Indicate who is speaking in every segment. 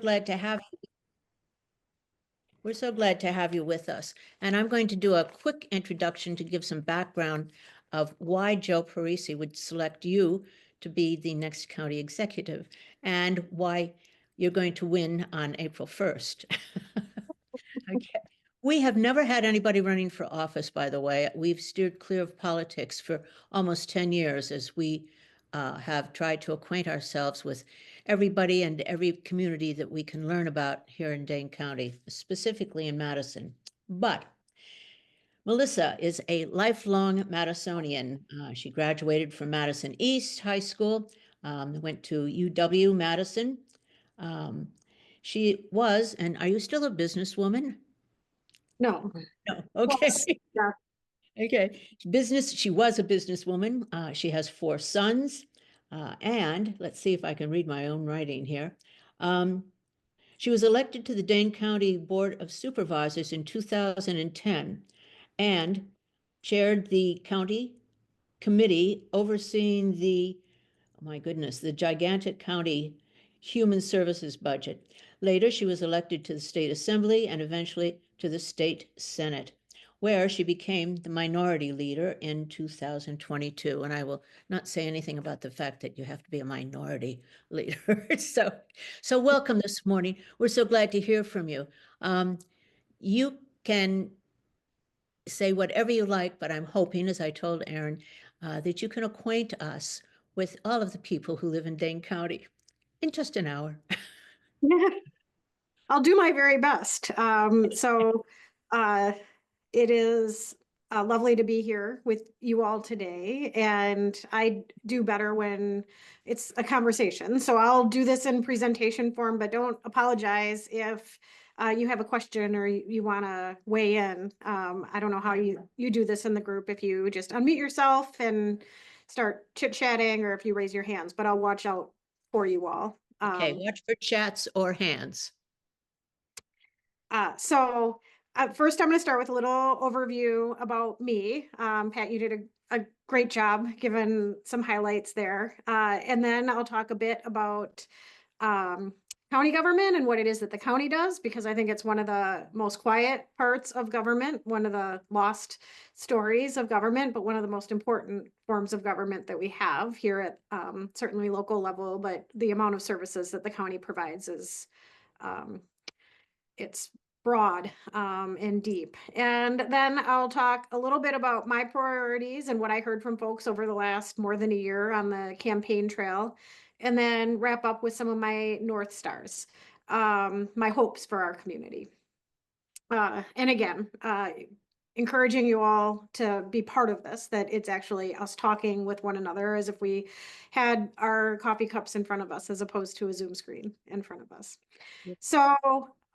Speaker 1: glad to have you. We're so glad to have you with us. And I'm going to do a quick introduction to give some background of why Joe Parisi would select you to be the next county executive and why you're going to win on April 1st. Okay. We have never had anybody running for office, by the way. We've steered clear of politics for almost 10 years as we have tried to acquaint ourselves with everybody and every community that we can learn about here in Dane County, specifically in Madison. But Melissa is a lifelong Madisonian. She graduated from Madison East High School, went to UW Madison. She was, and are you still a businesswoman?
Speaker 2: No.
Speaker 1: No. Okay.
Speaker 2: Yeah.
Speaker 1: Okay. She was a businesswoman. She has 4 sons. And let's see if I can read my own writing here. She was elected to the Dane County Board of Supervisors in 2010 and chaired the county committee overseeing oh my goodness, the gigantic county human services budget. Later, she was elected to the state assembly and eventually to the state senate, where she became the minority leader in 2022. And I will not say anything about the fact that you have to be a minority leader. So welcome this morning. We're so glad to hear from you. You can say whatever you like, but I'm hoping, as I told Aaron, that you can acquaint us with all of the people who live in Dane County in just an hour.
Speaker 2: I'll do my very best. It is lovely to be here with you all today, and I do better when it's a conversation. So I'll do this in presentation form, but don't apologize if you have a question or you want to weigh in. I don't know how you do this in the group, if you just unmute yourself and start chit-chatting or if you raise your hands, but I'll watch out for you all.
Speaker 1: Okay, watch for chats or hands.
Speaker 2: First, I'm going to start with a little overview about me. Pat, you did a great job given some highlights there. And then I'll talk a bit about county government and what it is that the county does, because I think it's one of the most quiet parts of government, one of the lost stories of government, but one of the most important forms of government that we have here at certainly local level. But the amount of services that the county provides is it's broad and deep. And then I'll talk a little bit about my priorities and what I heard from folks over the last more than a year on the campaign trail, and then wrap up with some of my North Stars, my hopes for our community. And again, encouraging you all to be part of this, that it's actually us talking with one another as if we had our coffee cups in front of us as opposed to a Zoom screen in front of us. Yep. So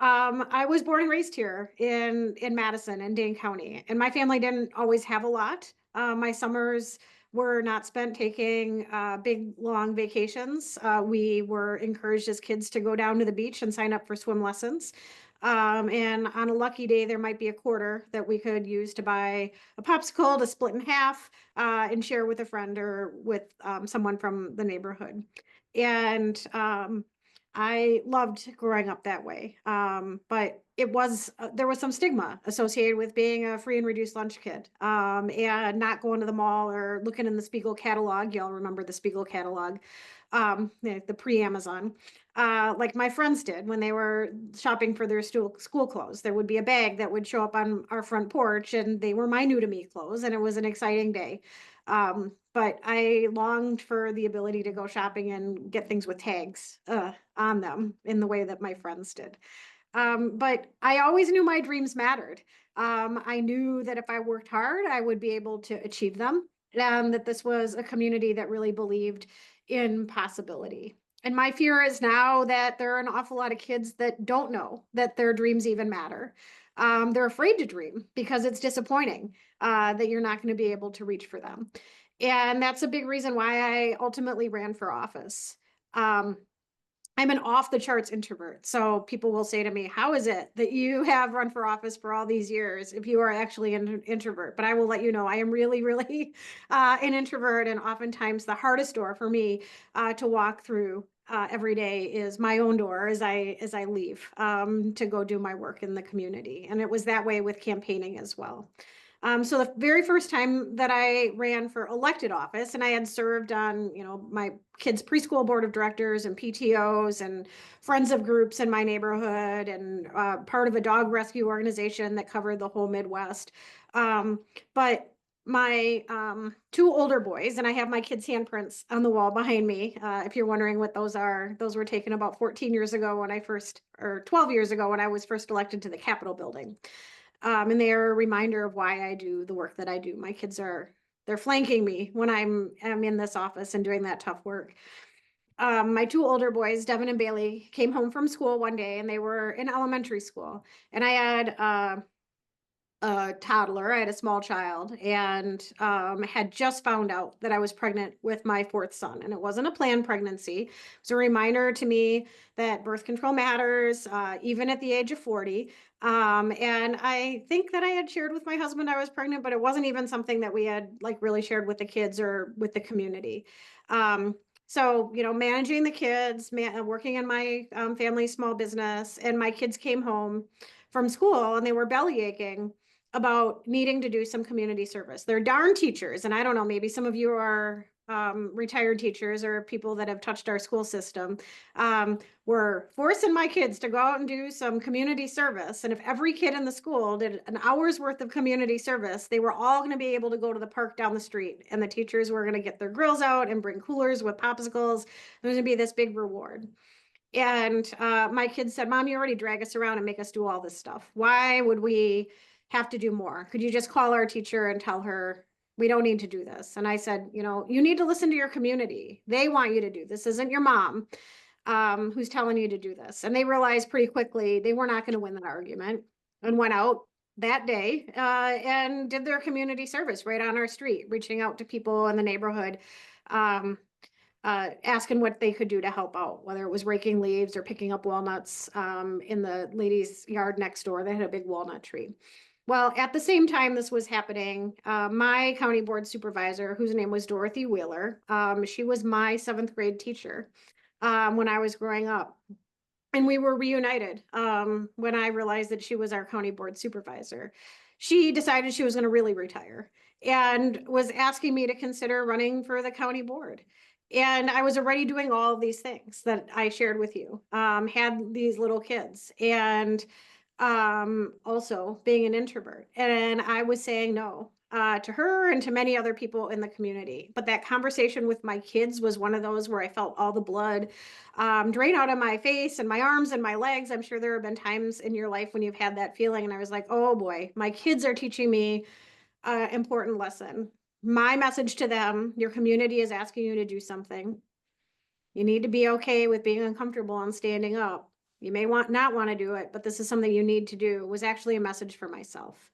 Speaker 2: I was born and raised here in Madison and Dane County, and my family didn't always have a lot. My summers were not spent taking big, long vacations. We were encouraged as kids to go down to the beach and sign up for swim lessons. And on a lucky day, there might be a quarter that we could use to buy a popsicle to split in half and share with a friend or with someone from the neighborhood. And I loved growing up that way. But it was, there was some stigma associated with being a free and reduced lunch kid and not going to the mall or looking in the Spiegel catalog. Y'all remember the Spiegel catalog, the pre-Amazon, like my friends did when they were shopping for their school clothes. There would be a bag that would show up on our front porch, and they were my new to me clothes, and it was an exciting day. But I longed for the ability to go shopping and get things with tags on them in the way that my friends did. But I always knew my dreams mattered. I knew that if I worked hard, I would be able to achieve them, and that this was a community that really believed in possibility. And my fear is now that there are an awful lot of kids that don't know that their dreams even matter. They're afraid to dream because it's disappointing that you're not going to be able to reach for them. And that's a big reason why I ultimately ran for office. I'm an off the charts introvert. So people will say to me, how is it that you have run for office for all these years if you are actually an introvert? But I will let you know, I am really, really an introvert, and oftentimes the hardest door for me to walk through every day is my own door as I leave to go do my work in the community. And it was that way with campaigning as well. So the very first time that I ran for elected office, and I had served on, my kids' preschool board of directors and PTOs and friends of groups in my neighborhood, and part of a dog rescue organization that covered the whole Midwest. But my two older boys, and I have my kids' handprints on the wall behind me. If you're wondering what those are, those were taken about 14 years ago or 12 years ago when I was first elected to the Capitol building. And they are a reminder of why I do the work that I do. My kids they're flanking me when I'm in this office and doing that tough work. My two older boys, Devin and Bailey, came home from school one day and they were in elementary school. And I had a toddler. I had a small child and had just found out that I was pregnant with my fourth son. And it wasn't a planned pregnancy. It was a reminder to me that birth control matters, even at the age of 40. And I think that I had shared with my husband I was pregnant, but it wasn't even something that we had like really shared with the kids or with the community. So, managing the kids, working in my family small business, and my kids came home from school and they were belly aching about needing to do some community service. They're darn teachers. And I don't know, maybe some of you are retired teachers or people that have touched our school system. We're forcing my kids to go out and do some community service. And if every kid in the school did an hour's worth of community service, they were all going to be able to go to the park down the street. And the teachers were going to get their grills out and bring coolers with popsicles. There's going to be this big reward. And my kids said, Mom, you already drag us around and make us do all this stuff. Why would we have to do more? Could you just call our teacher and tell her we don't need to do this? And I said, you need to listen to your community. They want you to do this. Isn't your mom who's telling you to do this. And they realized pretty quickly they were not going to win that argument and went out that day and did their community service right on our street, reaching out to people in the neighborhood. Asking what they could do to help out, whether it was raking leaves or picking up walnuts in the lady's yard next door. They had a big walnut tree. Well, at the same time this was happening, my county board supervisor, whose name was Dorothy Wheeler, she was my 7th grade teacher when I was growing up. And we were reunited when I realized that she was our county board supervisor. She decided she was going to really retire and was asking me to consider running for the county board. And I was already doing all of these things that I shared with you, had these little kids, and also being an introvert. And I was saying no to her and to many other people in the community. But that conversation with my kids was one of those where I felt all the blood drain out of my face and my arms and my legs. I'm sure there have been times in your life when you've had that feeling. And I was like, oh boy, my kids are teaching me an important lesson. My message to them, your community is asking you to do something. You need to be okay with being uncomfortable and standing up. You may not want to do it, but this is something you need to do, was actually a message for myself.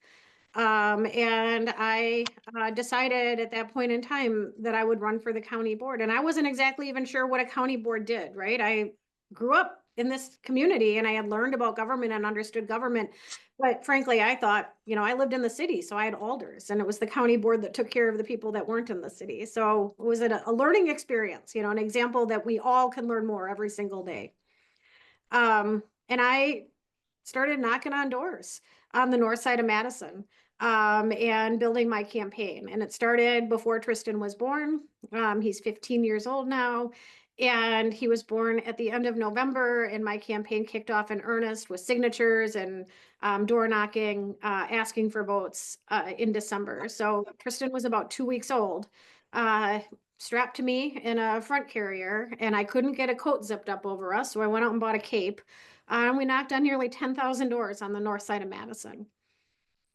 Speaker 2: And I decided at that point in time that I would run for the county board. And I wasn't exactly even sure what a county board did, right? I grew up in this community and I had learned about government and understood government. But frankly, I thought, I lived in the city, so I had alders, and it was the county board that took care of the people that weren't in the city. So it was a learning experience, an example that we all can learn more every single day. And I started knocking on doors on the north side of Madison and building my campaign. And it started before Tristan was born. He's 15 years old now. And he was born at the end of November, and my campaign kicked off in earnest with signatures and door knocking, asking for votes in December. So Tristan was about 2 weeks old, strapped to me in a front carrier, and I couldn't get a coat zipped up over us. So I went out and bought a cape. And we knocked on nearly 10,000 doors on the north side of Madison.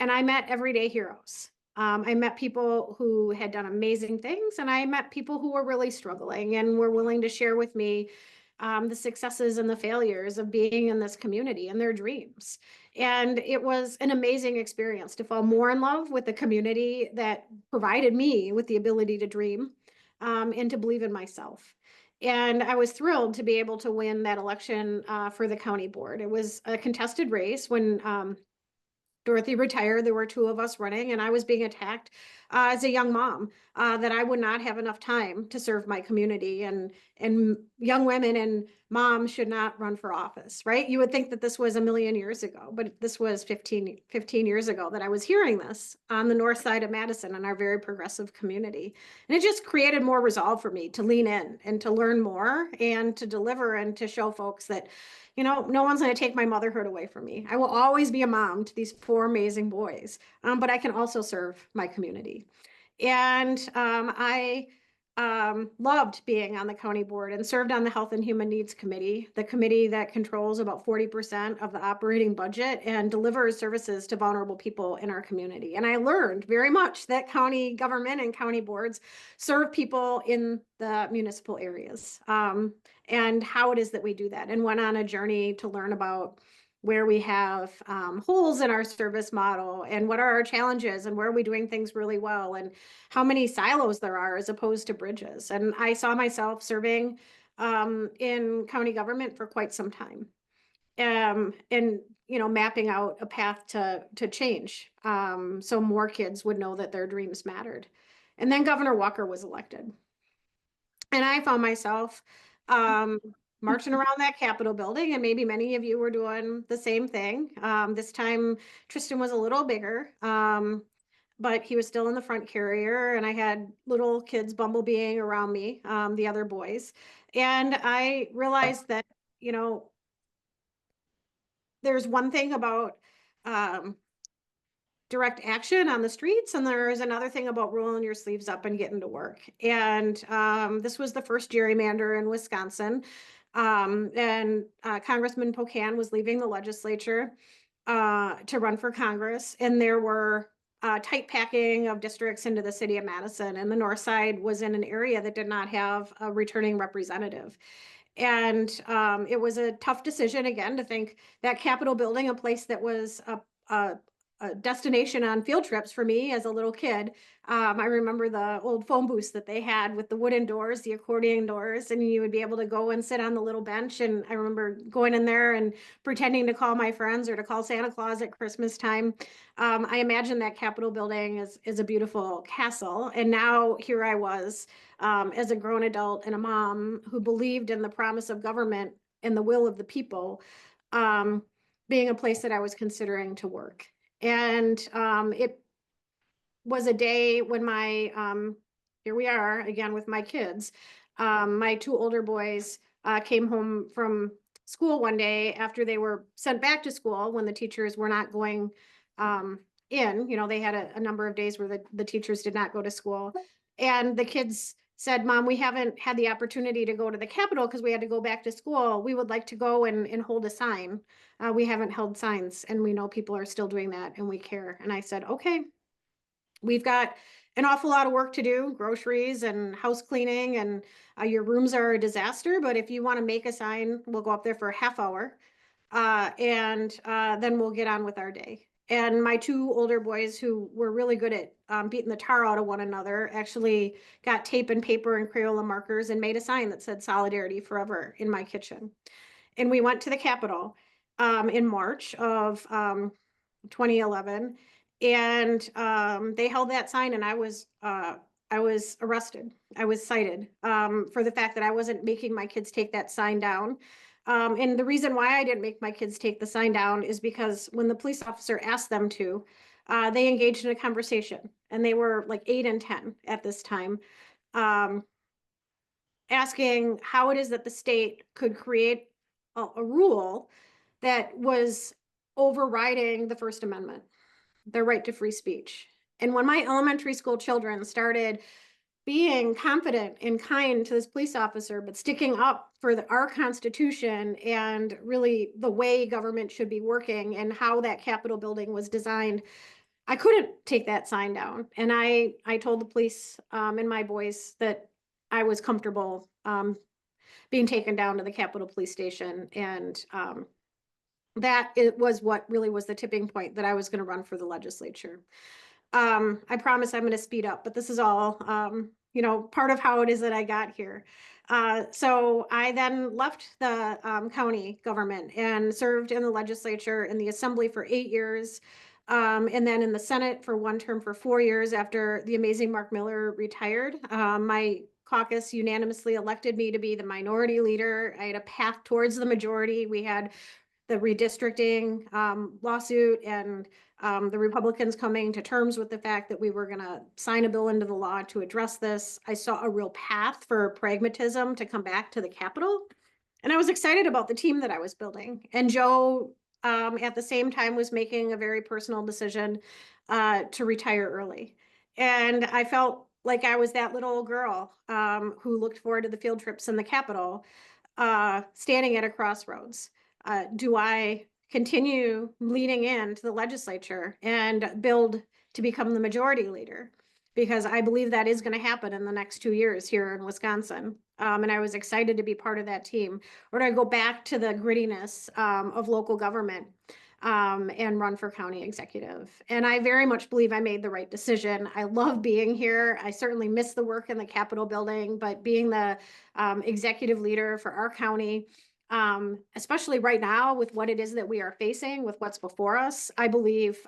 Speaker 2: And I met everyday heroes. I met people who had done amazing things, and I met people who were really struggling and were willing to share with me the successes and the failures of being in this community and their dreams. And it was an amazing experience to fall more in love with the community that provided me with the ability to dream and to believe in myself. And I was thrilled to be able to win that election for the county board. It was a contested race when Dorothy retired. There were two of us running, and I was being attacked as a young mom that I would not have enough time to serve my community, and young women and moms should not run for office, right? You would think that this was a million years ago, but this was 15 years ago that I was hearing this on the north side of Madison in our very progressive community. And it just created more resolve for me to lean in and to learn more and to deliver and to show folks that, no one's going to take my motherhood away from me. I will always be a mom to these four amazing boys, but I can also serve my community. And I loved being on the county board and served on the Health and Human Needs Committee, the committee that controls about 40% of the operating budget and delivers services to vulnerable people in our community. And I learned very much that county government and county boards serve people in the municipal areas, and how it is that we do that, and went on a journey to learn about where we have holes in our service model and what are our challenges and where are we doing things really well and how many silos there are as opposed to bridges. And I saw myself serving in county government for quite some time, and mapping out a path to change, so more kids would know that their dreams mattered. And then Governor Walker was elected, and I found myself um, marching around that Capitol building, and maybe many of you were doing the same thing. This time, Tristan was a little bigger, but he was still in the front carrier, and I had little kids bumblebeeing around me, the other boys. And I realized that, you know, there's one thing about um, direct action on the streets, and there's another thing about rolling your sleeves up and getting to work. And this was the first gerrymander in Wisconsin. And Congressman Pocan was leaving the legislature to run for Congress, and there were tight packing of districts into the city of Madison, and the north side was in an area that did not have a returning representative. And it was a tough decision again to think that Capitol building, a place that was a destination on field trips for me as a little kid. I remember the old phone booths that they had with the wooden doors, the accordion doors, and you would be able to go and sit on the little bench. And I remember going in there and pretending to call my friends or to call Santa Claus at Christmas time. I imagine that Capitol building is a beautiful castle. And now here I was, as a grown adult and a mom who believed in the promise of government and the will of the people, being a place that I was considering to work. And it was a day when here we are again with my kids. My two older boys came home from school one day after they were sent back to school when the teachers were not going in. They had a number of days where the teachers did not go to school. And the kids said, Mom, we haven't had the opportunity to go to the Capitol because we had to go back to school. We would like to go and hold a sign. We haven't held signs, and we know people are still doing that, and we care. And I said, okay, we've got an awful lot of work to do, groceries and house cleaning, and your rooms are a disaster. But if you want to make a sign, we'll go up there for a half hour, and then we'll get on with our day. And my two older boys, who were really good at beating the tar out of one another, actually got tape and paper and Crayola markers and made a sign that said "Solidarity Forever" in my kitchen. And we went to the Capitol in March of 2011, and they held that sign, and I was arrested. I was cited for the fact that I wasn't making my kids take that sign down. And the reason why I didn't make my kids take the sign down is because when the police officer asked them to, they engaged in a conversation, and they were like 8 and 10 at this time, asking how it is that the state could create a rule that was overriding the First Amendment, their right to free speech. And when my elementary school children started being confident and kind to this police officer, but sticking up for our Constitution and really the way government should be working and how that Capitol building was designed, I couldn't take that sign down. And I told the police and my boys that I was comfortable being taken down to the Capitol Police Station. And that it was what really was the tipping point that I was going to run for the legislature. I promise I'm going to speed up, but this is all, part of how it is that I got here. So I then left the county government and served in the legislature in the assembly for 8 years. And then in the Senate for one term for 4 years after the amazing Mark Miller retired. My caucus unanimously elected me to be the minority leader. I had a path towards the majority. We had the redistricting lawsuit and the Republicans coming to terms with the fact that we were going to sign a bill into the law to address this. I saw a real path for pragmatism to come back to the Capitol. And I was excited about the team that I was building. And Joe, at the same time, was making a very personal decision to retire early. And I felt like I was that little girl who looked forward to the field trips in the Capitol, standing at a crossroads. Do I continue leading into the legislature and build to become the majority leader? Because I believe that is going to happen in the next 2 years here in Wisconsin. And I was excited to be part of that team. Or do I go back to the grittiness of local government and run for county executive? And I very much believe I made the right decision. I love being here. I certainly miss the work in the Capitol building, but being the executive leader for our county, especially right now with what it is that we are facing, with what's before us, I believe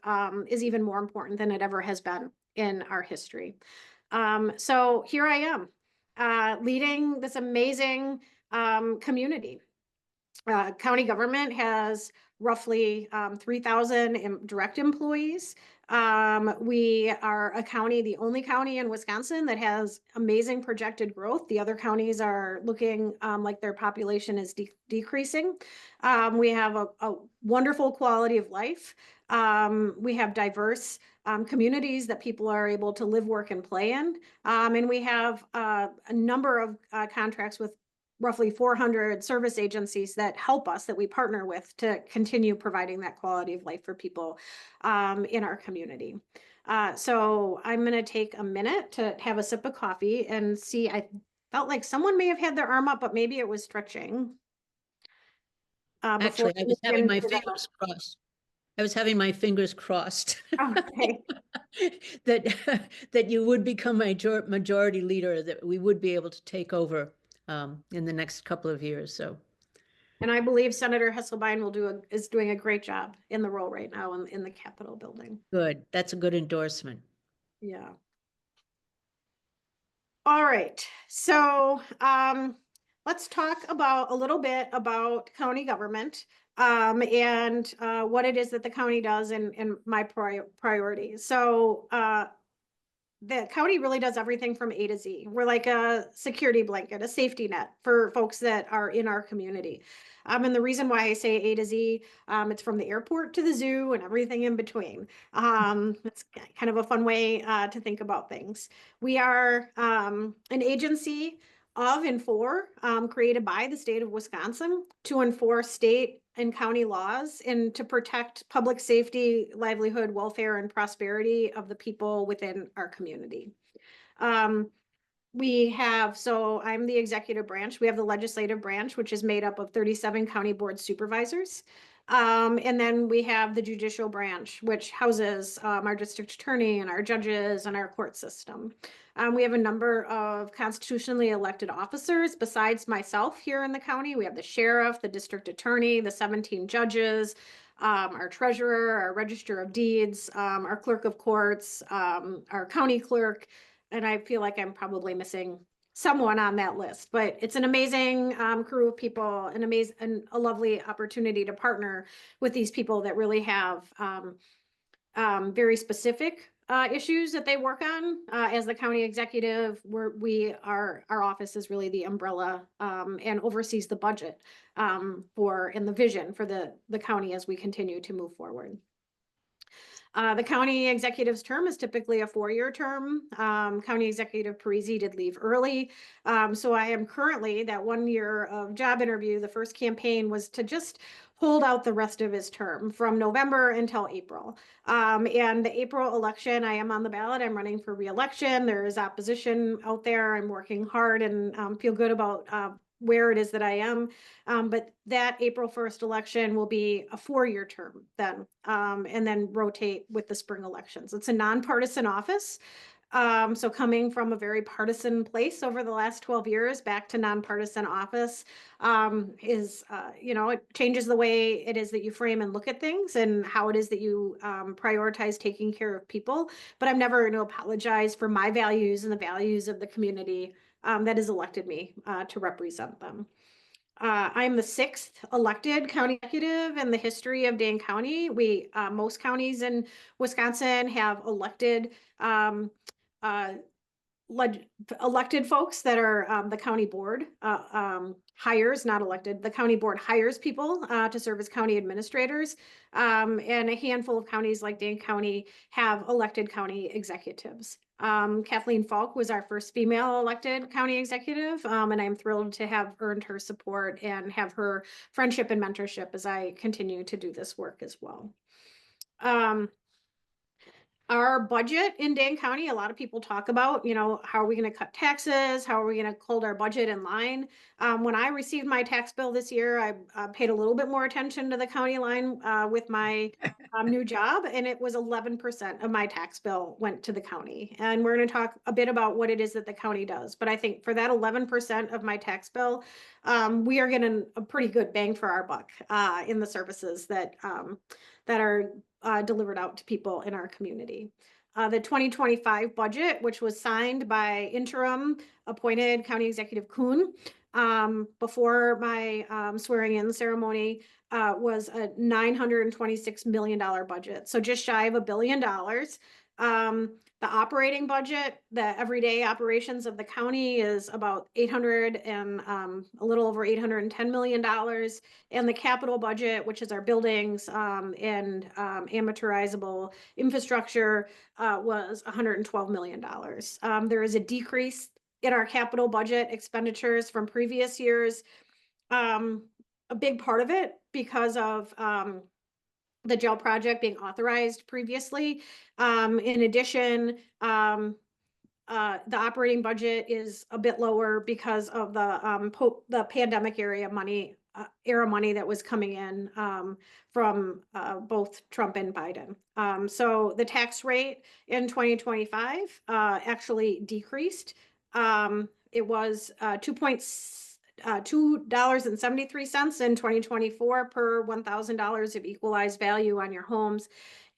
Speaker 2: is even more important than it ever has been in our history. So here I am, leading this amazing community. County government has roughly 3,000 direct employees. We are a county, the only county in Wisconsin that has amazing projected growth. The other counties are looking like their population is decreasing. We have a wonderful quality of life. We have diverse communities that people are able to live, work, and play in. And we have a number of contracts with roughly 400 service agencies that help us, that we partner with to continue providing that quality of life for people in our community. So I'm going to take a minute to have a sip of coffee and see. I felt like someone may have had their arm up, but maybe it was stretching before
Speaker 1: Actually, I
Speaker 2: we
Speaker 1: was
Speaker 2: move
Speaker 1: having my
Speaker 2: into the.
Speaker 1: fingers crossed. I was having my fingers crossed
Speaker 2: Okay.
Speaker 1: that that you would become majority leader, that we would be able to take over in the next couple of years. So
Speaker 2: And I believe Senator Hesselbein is doing a great job in the role right now in the Capitol building.
Speaker 1: good. That's a good endorsement.
Speaker 2: Yeah. All right. So let's talk about a little bit about county government and what it is that the county does and my priorities. So the county really does everything from A to Z. We're like a security blanket, a safety net for folks that are in our community. And the reason why I say A to Z, it's from the airport to the zoo and everything in between. It's kind of a fun way to think about things. We are an agency of and for, created by the state of Wisconsin to enforce state and county laws and to protect public safety, livelihood, welfare, and prosperity of the people within our community. So I'm the executive branch. We have the legislative branch, which is made up of 37 county board supervisors. And then we have the judicial branch, which houses our district attorney and our judges and our court system. We have a number of constitutionally elected officers besides myself here in the county. We have the sheriff, the district attorney, the 17 judges, our treasurer, our register of deeds, our clerk of courts, our county clerk, and I feel like I'm probably missing someone on that list, but it's an amazing crew of people, and a lovely opportunity to partner with these people that really have very specific issues that they work on. As the county executive, our office is really the umbrella and oversees the budget and the vision for the county as we continue to move forward. The county executive's term is typically a 4-year term. County Executive Parisi did leave early. So I am currently that 1 year of job interview. The first campaign was to just hold out the rest of his term from November until April. And the April election, I am on the ballot. I'm running for reelection. There is opposition out there. I'm working hard and feel good about where it is that I am. But that April 1st election will be a 4-year term then, and then rotate with the spring elections. It's a nonpartisan office. So coming from a very partisan place over the last 12 years back to nonpartisan office is, it changes the way it is that you frame and look at things and how it is that you prioritize taking care of people. But I'm never going to apologize for my values and the values of the community that has elected me to represent them. I'm the sixth elected county executive in the history of Dane County. Most counties in Wisconsin have elected um, uh, elected folks that are the county board hires, not elected. The county board hires people to serve as county administrators, and a handful of counties like Dane County have elected county executives. Kathleen Falk was our first female elected county executive, and I'm thrilled to have earned her support and have her friendship and mentorship as I continue to do this work as well. Our budget in Dane County, a lot of people talk about, how are we going to cut taxes? How are we going to hold our budget in line? When I received my tax bill this year, I paid a little bit more attention to the county line with my new job, and it was 11% of my tax bill went to the county. And we're going to talk a bit about what it is that the county does. But I think for that 11% of my tax bill, we are getting a pretty good bang for our buck in the services that are delivered out to people in our community. The 2025 budget, which was signed by interim appointed County Executive Kuhn before my swearing in ceremony, was a $926 million budget. So just shy of $1 billion. The operating budget, the everyday operations of the county is about 800 and a little over $810 million. And the capital budget, which is our buildings and amortizable infrastructure, was $112 million. There is a decrease in our capital budget expenditures from previous years. A big part of it because of the jail project being authorized previously. In addition, the operating budget is a bit lower because of the pandemic era money that was coming in from both Trump and Biden. So the tax rate in 2025 actually decreased. It was $2.73 in 2024 per $1,000 of equalized value on your homes.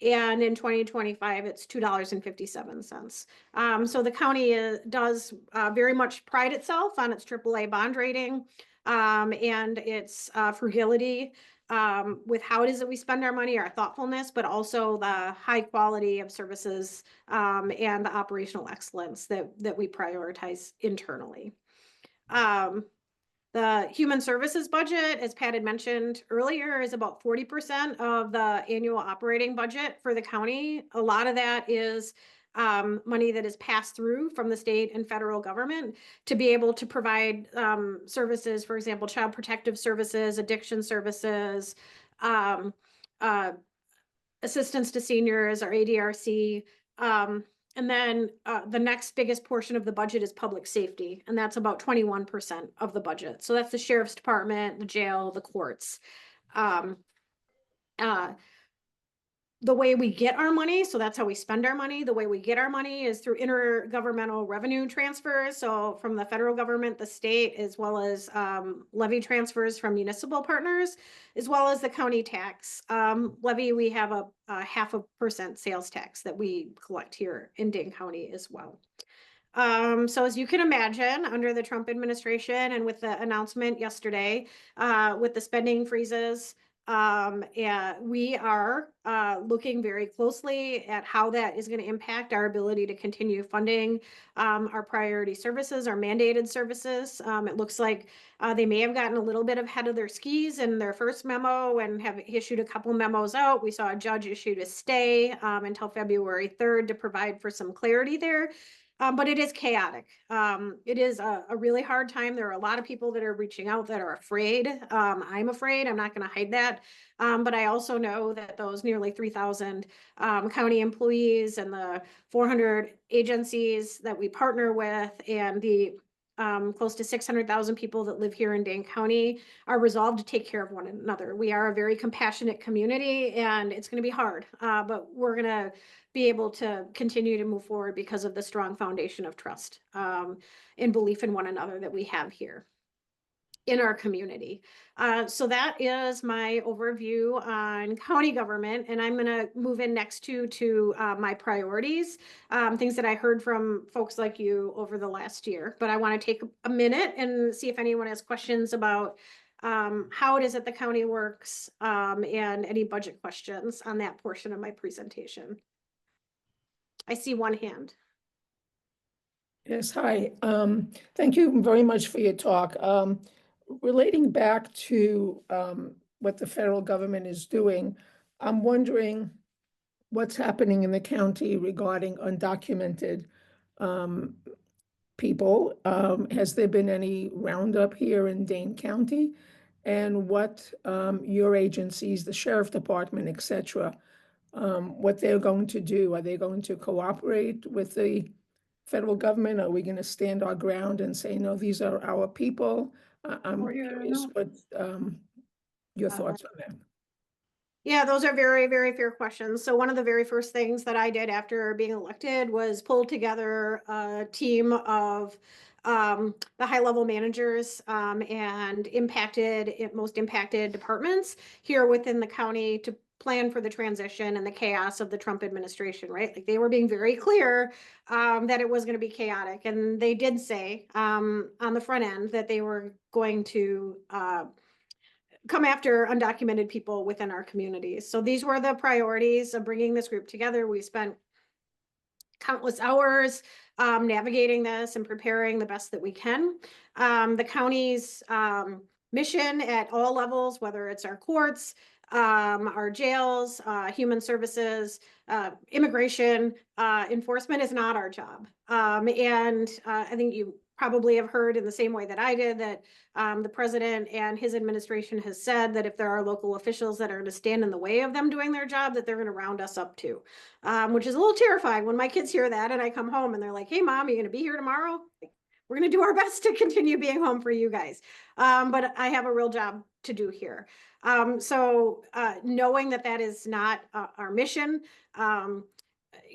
Speaker 2: And in 2025, it's $2.57. So the county does very much pride itself on its AAA bond rating and its frugality with how it is that we spend our money, our thoughtfulness, but also the high quality of services and the operational excellence that we prioritize internally. The human services budget, as Pat had mentioned earlier, is about 40% of the annual operating budget for the county. A lot of that is money that is passed through from the state and federal government to be able to provide services, for example, child protective services, addiction services, um, assistance to seniors, or ADRC. And then the next biggest portion of the budget is public safety, and that's about 21% of the budget. So that's the sheriff's department, the jail, the courts. Um, uh, the way we get our money, so that's how we spend our money. The way we get our money is through intergovernmental revenue transfers. So from the federal government, the state, as well as levy transfers from municipal partners, as well as the county tax levy. We have a 0.5% sales tax that we collect here in Dane County as well. So as you can imagine, under the Trump administration and with the announcement yesterday, with the spending freezes, we are looking very closely at how that is going to impact our ability to continue funding our priority services, our mandated services. It looks like they may have gotten a little bit ahead of their skis in their first memo and have issued a couple memos out. We saw a judge issue a stay until February 3rd to provide for some clarity there. But it is chaotic. It is a really hard time. There are a lot of people that are reaching out that are afraid. I'm afraid. I'm not going to hide that. But I also know that those nearly 3,000 county employees and the 400 agencies that we partner with and the close to 600,000 people that live here in Dane County are resolved to take care of one another. We are a very compassionate community, and it's going to be hard, but we're going to be able to continue to move forward because of the strong foundation of trust and belief in one another that we have here in our community. So that is my overview on county government, and I'm going to move in next to my priorities, things that I heard from folks like you over the last year. But I want to take a minute and see if anyone has questions about how it is that the county works, and any budget questions on that portion of my presentation. I see one hand.
Speaker 3: Yes, hi. Thank you very much for your talk. Relating back to what the federal government is doing, I'm wondering what's happening in the county regarding undocumented people. Has there been any roundup here in Dane County? And what your agencies, the sheriff department, et cetera, what they're going to do? Are they going to cooperate with the federal government? Are we going to stand our ground and say, no, these are our people? I'm curious what your thoughts on that.
Speaker 2: Yeah, those are very, very fair questions. So one of the very first things that I did after being elected was pull together a team of the high level managers and most impacted departments here within the county to plan for the transition and the chaos of the Trump administration, right? Like they were being very clear that it was going to be chaotic. And they did say on the front end that they were going to come after undocumented people within our communities. So these were the priorities of bringing this group together. We spent countless hours navigating this and preparing the best that we can. The county's mission at all levels, whether it's our courts, our jails, human services, immigration, enforcement is not our job. And I think you probably have heard in the same way that I did that the president and his administration has said that if there are local officials that are going to stand in the way of them doing their job, that they're going to round us up too, which is a little terrifying when my kids hear that and I come home and they're like, hey, mom, are you going to be here tomorrow? We're going to do our best to continue being home for you guys. But I have a real job to do here. So knowing that that is not our mission,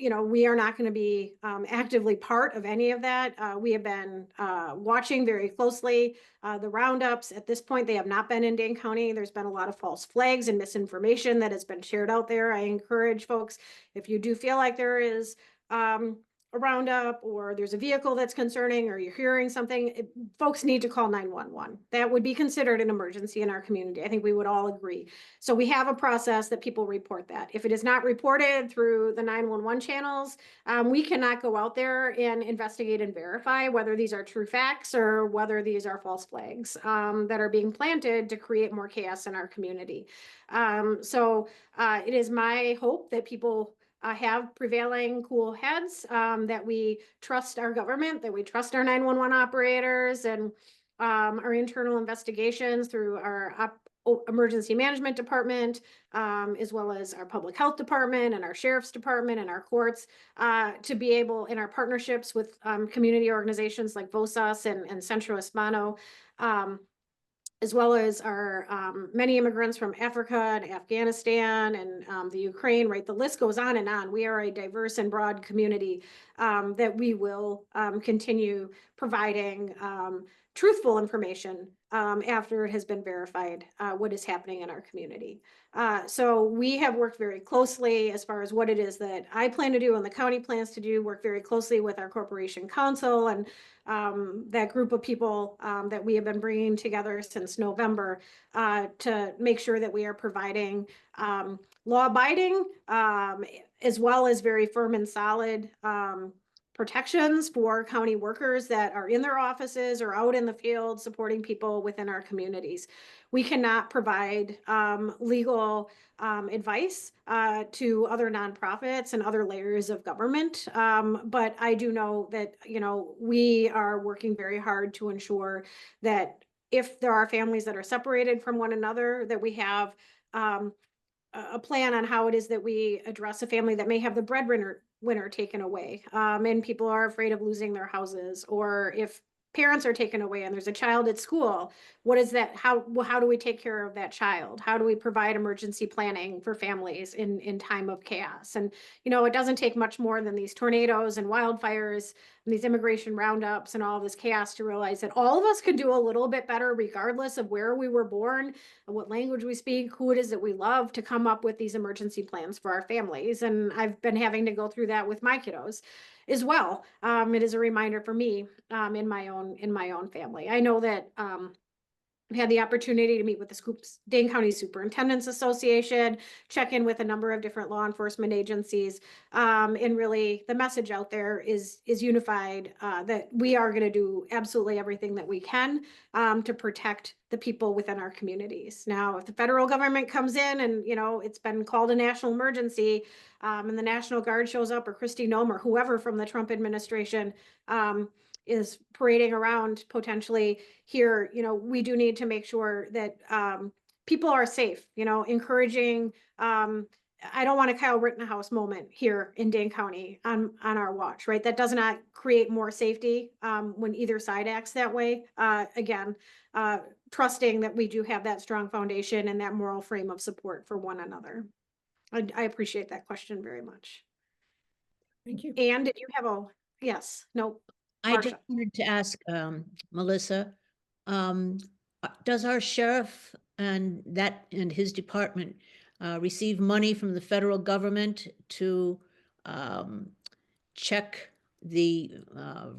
Speaker 2: we are not going to be actively part of any of that. We have been watching very closely the roundups. At this point, they have not been in Dane County. There's been a lot of false flags and misinformation that has been shared out there. I encourage folks, if you do feel like there is a roundup or there's a vehicle that's concerning or you're hearing something, folks need to call 911. That would be considered an emergency in our community. I think we would all agree. So we have a process that people report that. If it is not reported through the 911 channels, we cannot go out there and investigate and verify whether these are true facts or whether these are false flags that are being planted to create more chaos in our community. So it is my hope that people have prevailing cool heads, that we trust our government, that we trust our 911 operators and our internal investigations through our emergency management department, as well as our public health department and our sheriff's department and our courts, to be able, in our partnerships with community organizations like VOSAS and Centro Hispano, as well as our many immigrants from Africa and Afghanistan and the Ukraine, right? The list goes on and on. We are a diverse and broad community that we will continue providing truthful information after it has been verified what is happening in our community. So we have worked very closely as far as what it is that I plan to do and the county plans to do, work very closely with our corporation council and that group of people that we have been bringing together since November to make sure that we are providing law-abiding as well as very firm and solid protections for county workers that are in their offices or out in the field supporting people within our communities. We cannot provide legal advice to other nonprofits and other layers of government. But I do know that, we are working very hard to ensure that if there are families that are separated from one another, that we have a plan on how it is that we address a family that may have the breadwinner taken away, and people are afraid of losing their houses, or if parents are taken away and there's a child at school, what is that? How do we take care of that child? How do we provide emergency planning for families in time of chaos? And, it doesn't take much more than these tornadoes and wildfires and these immigration roundups and all this chaos to realize that all of us could do a little bit better, regardless of where we were born and what language we speak, who it is that we love, to come up with these emergency plans for our families. And I've been having to go through that with my kiddos as well. It is a reminder for me in my own family. I know that I've had the opportunity to meet with the Dane County Superintendents Association, check in with a number of different law enforcement agencies, and really the message out there is unified, that we are going to do absolutely everything that we can to protect the people within our communities. Now, if the federal government comes in and it's been called a national emergency, and the National Guard shows up, or Kristi Noem, or whoever from the Trump administration is parading around potentially here, we do need to make sure that people are safe, encouraging. I don't want a Kyle Rittenhouse moment here in Dane County on our watch, right? That does not create more safety when either side acts that way. Again, trusting that we do have that strong foundation and that moral frame of support for one another. I appreciate that question very much.
Speaker 3: Thank you.
Speaker 2: And did you have yes, no,
Speaker 1: I just
Speaker 2: Marcia.
Speaker 1: wanted to ask Melissa, does our sheriff and his department receive money from the federal government to check the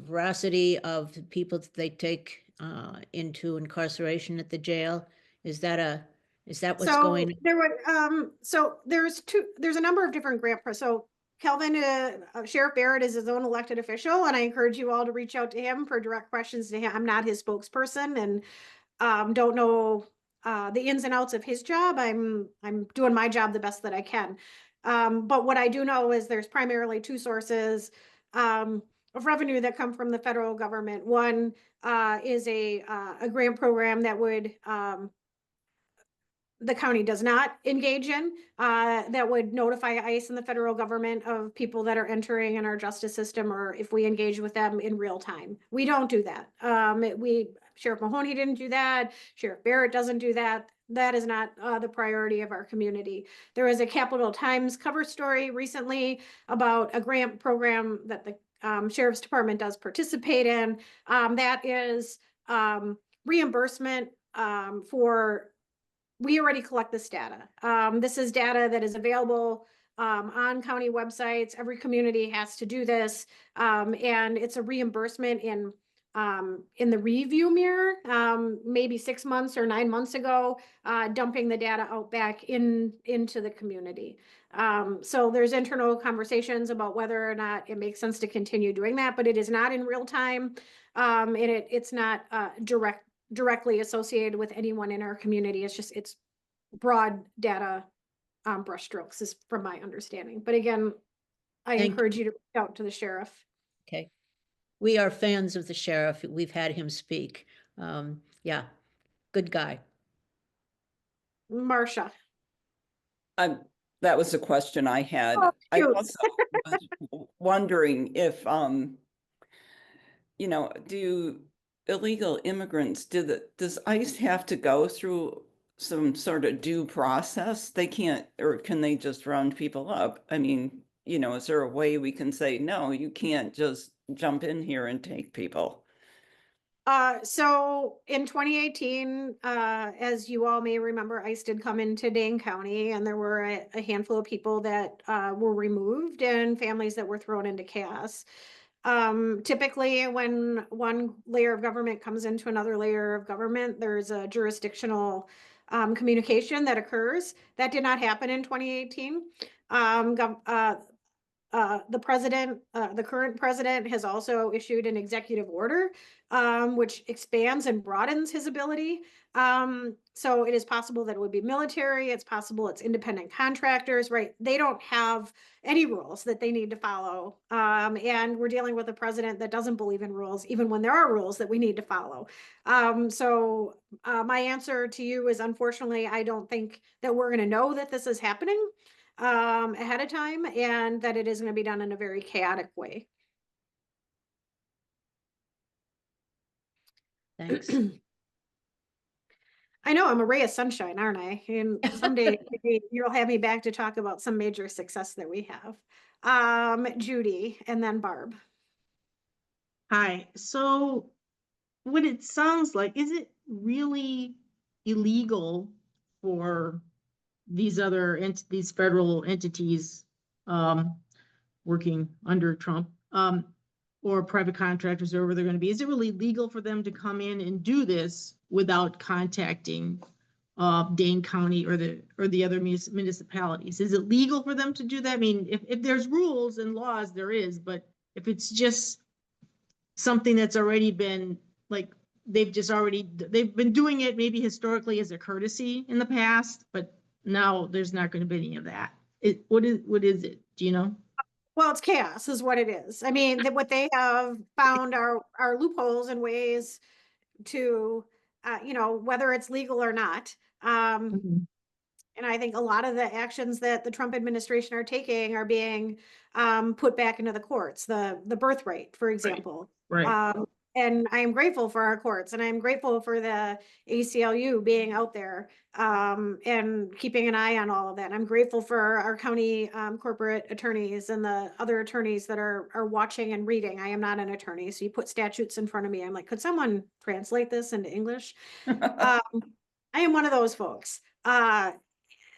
Speaker 1: veracity of the people that they take into incarceration at the jail? Is that what's going on?
Speaker 2: There were there's a number of different so Kelvin, Sheriff Barrett is his own elected official, and I encourage you all to reach out to him for direct questions to him. I'm not his spokesperson and don't know the ins and outs of his job. I'm doing my job the best that I can. But what I do know is there's primarily two sources of revenue that come from the federal government. One is a grant program that would the county does not engage in, that would notify ICE and the federal government of people that are entering in our justice system, or if we engage with them in real time. We don't do that. Sheriff Mahoney didn't do that. Sheriff Barrett doesn't do that. That is not the priority of our community. There was a Capital Times cover story recently about a grant program that the Sheriff's Department does participate in. That is reimbursement for. We already collect this data. This is data that is available on county websites. Every community has to do this, and it's a reimbursement in the review mirror, maybe 6 months or 9 months ago, dumping the data out back into the community. So there's internal conversations about whether or not it makes sense to continue doing that, but it is not in real time, and it's not directly associated with anyone in our community. It's broad data brushstrokes is from my understanding. But again, I encourage you to reach out to the sheriff.
Speaker 1: Okay. We are fans of the sheriff. We've had him speak. Yeah, good guy.
Speaker 2: Marcia.
Speaker 4: That was a question I had.
Speaker 2: Oh,
Speaker 4: I also was wondering if, do illegal immigrants, does ICE have to go through some sort of due process? They can't, or can they just round people up? I mean, is there a way we can say, no, you can't just jump in here and take people?
Speaker 2: So in 2018, as you all may remember, ICE did come into Dane County, and there were a handful of people that were removed and families that were thrown into chaos. Typically, when one layer of government comes into another layer of government, there's a jurisdictional communication that occurs. That did not happen in 2018. The current president has also issued an executive order, which expands and broadens his ability. So it is possible that it would be military. It's possible it's independent contractors, right? They don't have any rules that they need to follow. And we're dealing with a president that doesn't believe in rules, even when there are rules that we need to follow. So my answer to you is, unfortunately, I don't think that we're going to know that this is happening ahead of time, and that it is going to be done in a very chaotic way.
Speaker 1: Thanks.
Speaker 2: I know I'm a ray of sunshine, aren't I? And someday maybe you'll have me back to talk about some major success that we have. Judy and then Barb.
Speaker 5: Hi, so what it sounds like, is it really illegal for these federal entities working under Trump, or private contractors, or wherever they're going to be? Is it really legal for them to come in and do this without contacting Dane County or the other municipalities? Is it legal for them to do that? I mean, if there's rules and laws, there is, but if it's just something that's already been, like, they've been doing it maybe historically as a courtesy in the past, but now there's not going to be any of that. What is it? Do you know?
Speaker 2: Well, it's chaos is what it is. I mean, what they have found are loopholes and ways to, whether it's legal or not.
Speaker 5: Mhm.
Speaker 2: And I think a lot of the actions that the Trump administration are taking are being put back into the courts, the birthright, for example.
Speaker 5: Right.
Speaker 2: And I am grateful for our courts, and I'm grateful for the ACLU being out there and keeping an eye on all of that. I'm grateful for our county corporate attorneys and the other attorneys that are watching and reading. I am not an attorney, so you put statutes in front of me. I'm like, could someone translate this into English? I am one of those folks.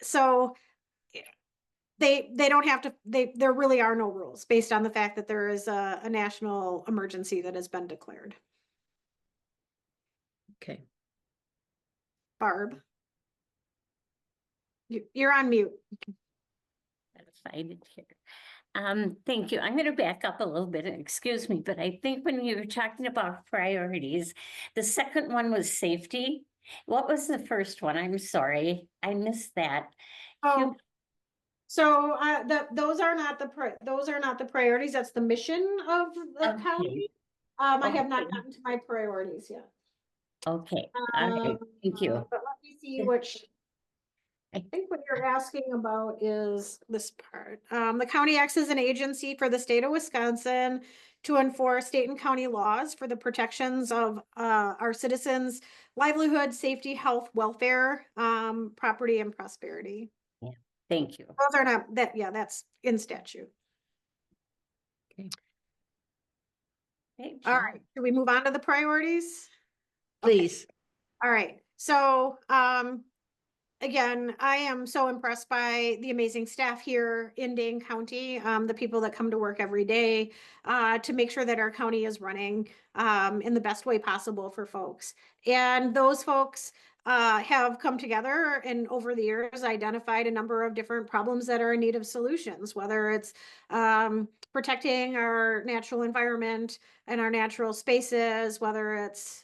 Speaker 2: So they don't have to, there really are no rules based on the fact that there is a national emergency that has been declared.
Speaker 1: Okay.
Speaker 2: Barb. You're on mute.
Speaker 6: Satisfied here. Thank you. I'm going to back up a little bit and excuse me, but I think when you were talking about priorities, the second one was safety. What was the first one? I'm sorry, I missed that.
Speaker 2: Oh, so those are not the priorities. That's the mission of the
Speaker 6: Okay.
Speaker 2: county. I have not
Speaker 6: Okay.
Speaker 2: gotten to my priorities yet.
Speaker 6: Okay, all right, thank you.
Speaker 2: But let me see which. I think what you're asking about is this part. The county acts as an agency for the state of Wisconsin to enforce state and county laws for the protections of our citizens' livelihood, safety, health, welfare, property, and prosperity.
Speaker 6: Thank you.
Speaker 2: Those are not that, yeah, that's in statute.
Speaker 6: Okay,
Speaker 2: All right, should we move on to the priorities?
Speaker 1: Please.
Speaker 2: All right, so again, I am so impressed by the amazing staff here in Dane County, the people that come to work every day to make sure that our county is running in the best way possible for folks. And those folks have come together and over the years identified a number of different problems that are in need of solutions, whether it's protecting our natural environment and our natural spaces, whether it's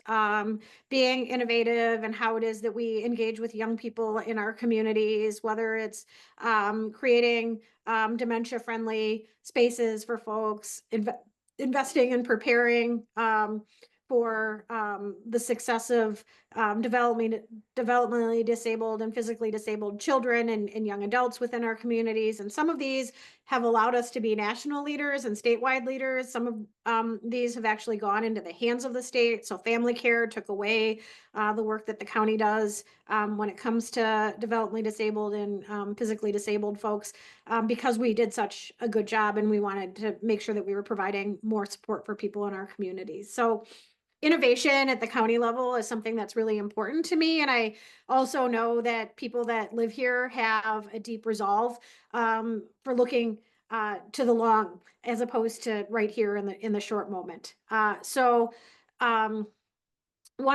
Speaker 2: being innovative and how it is that we engage with young people in our communities, whether it's creating dementia-friendly spaces for folks, investing and preparing for the success of developmentally disabled and physically disabled children and young adults within our communities. And some of these have allowed us to be national leaders and statewide leaders. Some of these have actually gone into the hands of the state. So family care took away the work that the county does when it comes to developmentally disabled and physically disabled folks because we did such a good job and we wanted to make sure that we were providing more support for people in our communities. So innovation at the county level is something that's really important to me. And I also know that people that live here have a deep resolve for looking to the long as opposed to right here in the short moment. One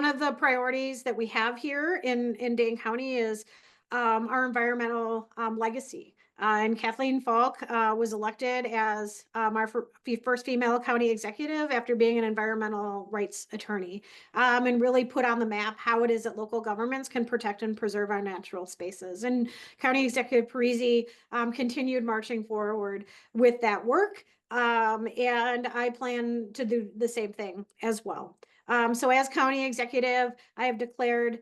Speaker 2: of the priorities that we have here in Dane County is our environmental legacy. And Kathleen Falk was elected as our first female county executive after being an environmental rights attorney and really put on the map how it is that local governments can protect and preserve our natural spaces. And County Executive Parisi continued marching forward with that work. And I plan to do the same thing as well. So as county executive, I have declared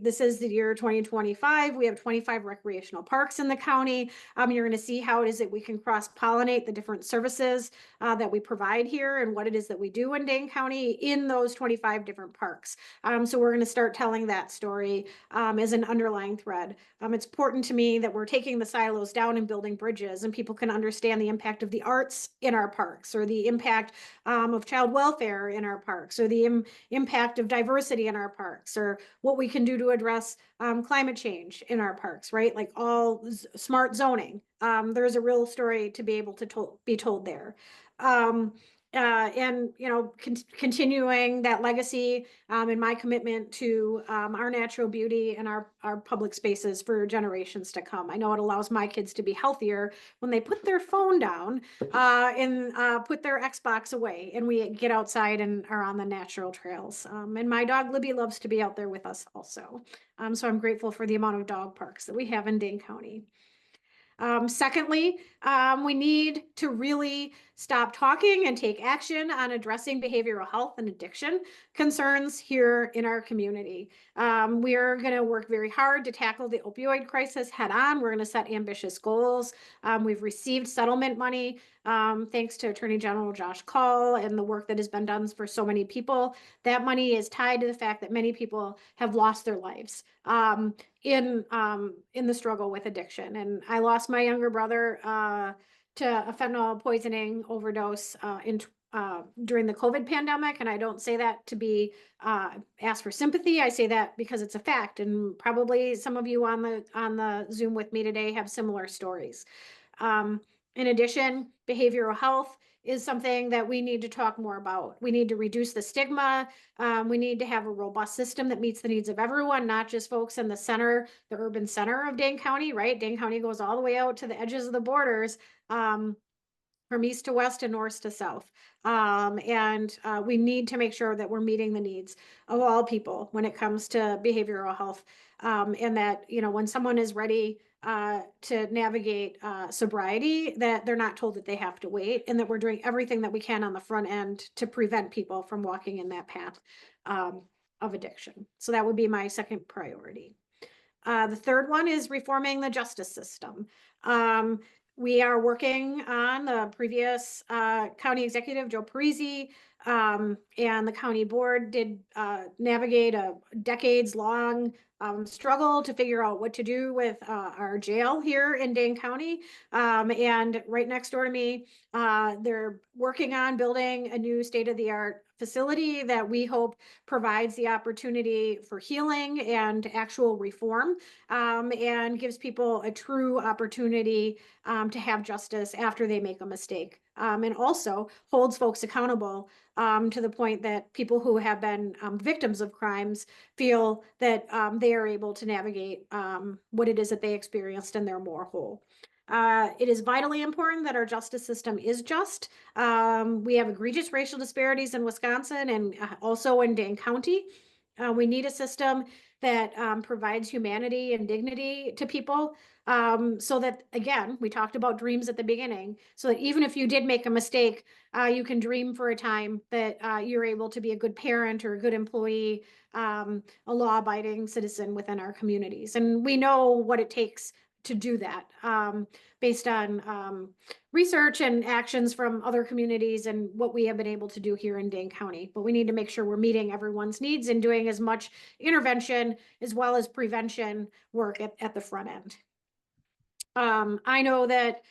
Speaker 2: this is the year 2025. We have 25 recreational parks in the county. You're going to see how it is that we can cross-pollinate the different services that we provide here and what it is that we do in Dane County in those 25 different parks. So we're going to start telling that story as an underlying thread. It's important to me that we're taking the silos down and building bridges, and people can understand the impact of the arts in our parks, or the impact of child welfare in our parks, or the impact of diversity in our parks, or what we can do to address climate change in our parks, right? Like all smart zoning. There's a real story to be able to be told there. And continuing that legacy and my commitment to our natural beauty and our public spaces for generations to come. I know it allows my kids to be healthier when they put their phone down and put their Xbox away, and we get outside and are on the natural trails. And my dog Libby loves to be out there with us also. So I'm grateful for the amount of dog parks that we have in Dane County. Secondly, we need to really stop talking and take action on addressing behavioral health and addiction concerns here in our community. We are going to work very hard to tackle the opioid crisis head on. We're going to set ambitious goals. We've received settlement money thanks to Attorney General Josh Call and the work that has been done for so many people. That money is tied to the fact that many people have lost their lives in the struggle with addiction. And I lost my younger brother to a fentanyl poisoning overdose during the COVID pandemic. And I don't say that to be ask for sympathy. I say that because it's a fact. And probably some of you on the Zoom with me today have similar stories. In addition, behavioral health is something that we need to talk more about. We need to reduce the stigma. We need to have a robust system that meets the needs of everyone, not just folks in the center, the urban center of Dane County, right? Dane County goes all the way out to the edges of the borders, from east to west and north to south. And we need to make sure that we're meeting the needs of all people when it comes to behavioral health. And that, when someone is ready to navigate sobriety, that they're not told that they have to wait, and that we're doing everything that we can on the front end to prevent people from walking in that path of addiction. So that would be my second priority. The third one is reforming the justice system. We are working on the previous county executive, Joe Parisi, and the county board did navigate a decades-long struggle to figure out what to do with our jail here in Dane County. And right next door to me, they're working on building a new state-of-the-art facility that we hope provides the opportunity for healing and actual reform, and gives people a true opportunity to have justice after they make a mistake, and also holds folks accountable to the point that people who have been victims of crimes feel that they are able to navigate what it is that they experienced, and they're more whole. It is vitally important that our justice system is just. We have egregious racial disparities in Wisconsin and also in Dane County. We need a system that provides humanity and dignity to people, so that, again, we talked about dreams at the beginning, so that even if you did make a mistake, you can dream for a time that you're able to be a good parent or a good employee, a law-abiding citizen within our communities. And we know what it takes to do that, based on research and actions from other communities and what we have been able to do here in Dane County. But we need to make sure we're meeting everyone's needs and doing as much intervention as well as prevention work at the front end. I know that